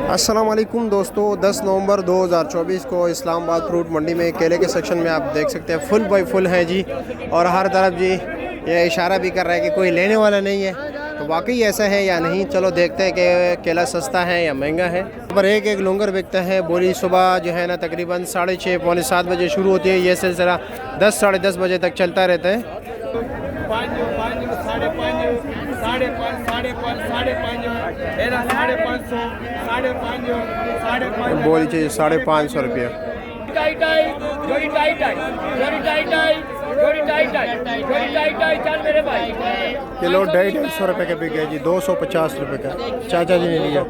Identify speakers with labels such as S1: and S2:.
S1: अस्सलाम वालेकुम दोस्तों, 10 नवंबर 2024 को इस्लामाबाद फ्रूट मंडी में केले के सेक्शन में आप देख सकते हैं फुल बाई फुल है जी। और हर तरफ जी ये इशारा भी कर रहा है कि कोई लेने वाला नहीं है। तो वाकई ऐसा है या नहीं, चलो देखते हैं कि केला सस्ता है या महंगा है। यहाँ पर एक एक लुंगर बिकता है। बोली सुबह जो है ना तकरीबन 6:30 पौने 7 बजे शुरू होती है। ये सिलसिला 10 साढ़े 10 बजे तक चलता रहता है। बोली चाहिए 550 रुपया किलो। 250 रुपये का बिक गया जी। 250 रुपये का चाचा जी ने लिया।